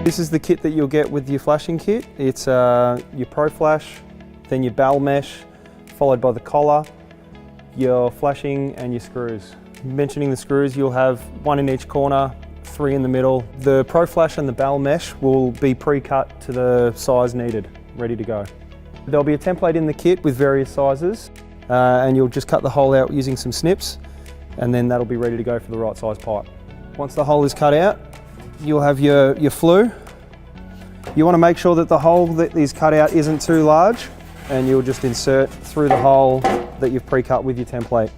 This is the kit that you'll get with your flashing kit. It's your Pro Flash, then your BAL mesh, followed by the collar, your flashing and your screws. Mentioning the screws, you'll have 1 in each corner, 3 in the middle. The Pro Flash and the BAL mesh will be pre-cut to the size needed, ready to go. There'll be a template in the kit with various sizes and you'll just cut the hole out using some snips and then that'll be ready to go for the right size pipe. Once the hole is cut out, you'll have your flue. You want to make sure that the hole that is cut out isn't too large and you'll just insert through the hole that you've pre-cut with your template.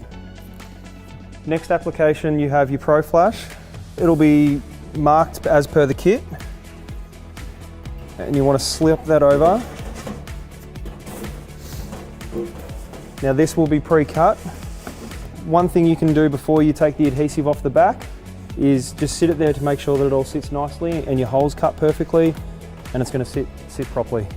Next application, you have your Pro Flash. It'll be marked as per the kit and you want to slip that over. Now this will be pre-cut. One thing you can do before you take the adhesive off the back is just sit it there to make sure that it all sits nicely and your hole's cut perfectly and it's going to sit properly.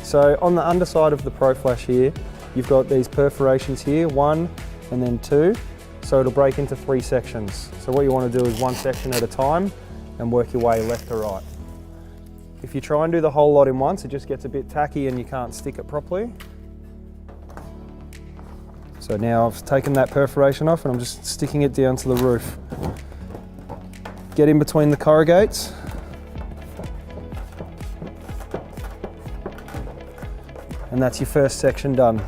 So on the underside of the Pro Flash here, you've got these perforations here, 1 and then 2, so it'll break into 3 sections. So what you want to do is 1 section at a time and work your way left to right. If you try and do the whole lot in once, it just gets a bit tacky and you can't stick it properly. So now I've taken that perforation off and I'm just sticking it down to the roof. Get in between the corrugates. And that's your first section done.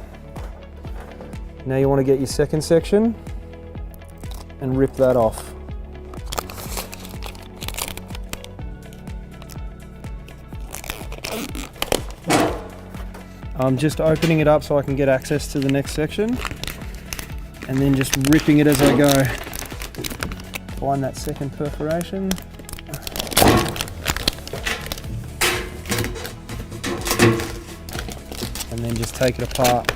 Now you want to get your second section and rip that off. I'm just opening it up so I can get access to the next section and then just ripping it as I go. Find that second perforation. And then just take it apart.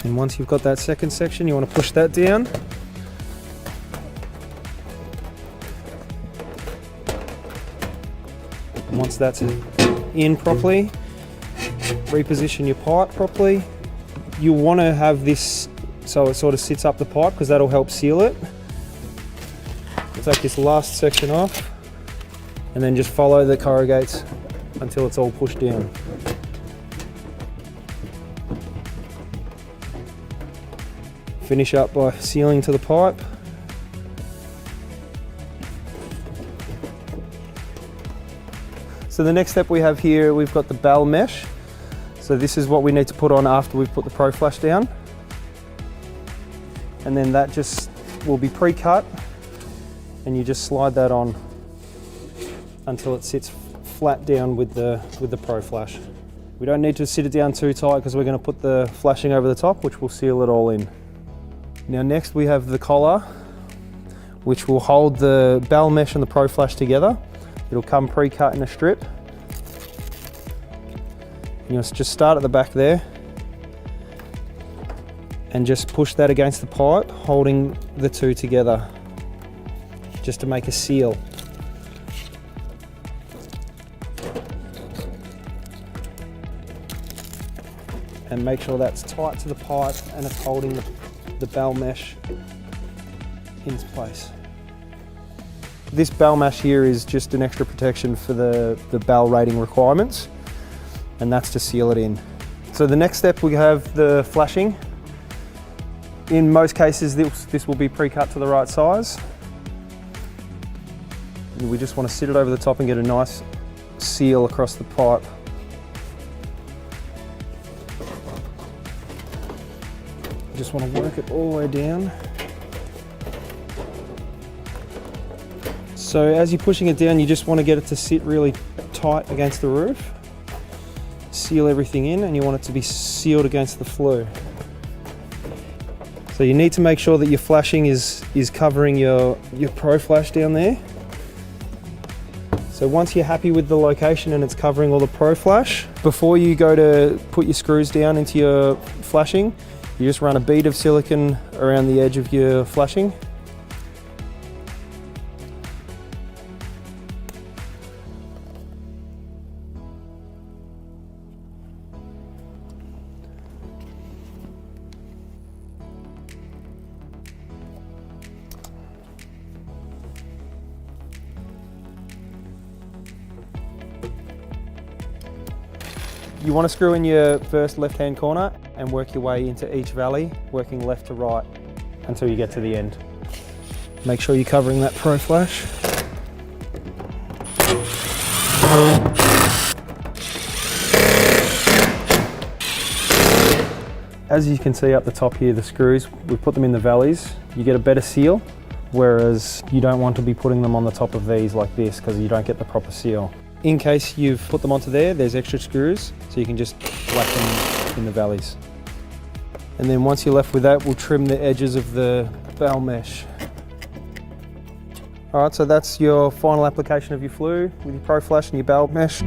And once you've got that second section, you want to push that down. And once that's in properly, reposition your pipe properly. You'll want to have this so it sort of sits up the pipe because that'll help seal it. Take this last section off and then just follow the corrugates until it's all pushed down. Finish up by sealing to the pipe. So the next step we have here, we've got the BAL mesh. So this is what we need to put on after we've put the Pro Flash down. And then that just will be pre-cut and you just slide that on until it sits flat down with the Pro Flash. We don't need to sit it down too tight because we're going to put the flashing over the top, which will seal it all in. Now next we have the collar, which will hold the BAL mesh and the Pro Flash together. It'll come pre-cut in a strip. You'll just start at the back there and just push that against the pipe, holding the two together just to make a seal. And make sure that's tight to the pipe and it's holding the BAL mesh in place. This BAL mesh here is just an extra protection for the BAL rating requirements, and that's to seal it in. So the next step, we have the flashing. In most cases this will be pre-cut to the right size. And we just want to sit it over the top and get a nice seal across the pipe. Just want to work it all the way down. So as you're pushing it down, you just want to get it to sit really tight against the roof. Seal everything in, and you want it to be sealed against the flue. So you need to make sure that your flashing is covering your Pro Flash down there. So once you're happy with the location and it's covering all the Pro Flash, before you go to put your screws down into your flashing, you just run a bead of silicone around the edge of your flashing. You want to screw in your first left-hand corner and work your way into each valley, working left to right until you get to the end. Make sure you're covering that Pro Flash. As you can see up the top here, the screws, we put them in the valleys. You get a better seal, whereas you don't want to be putting them on the top of these like this because you don't get the proper seal. In case you've put them onto there's extra screws, so you can just whack them in the valleys. And then once you're left with that, we'll trim the edges of the BAL mesh. All right, so that's your final application of your flue with your Pro Flash and your BAL mesh.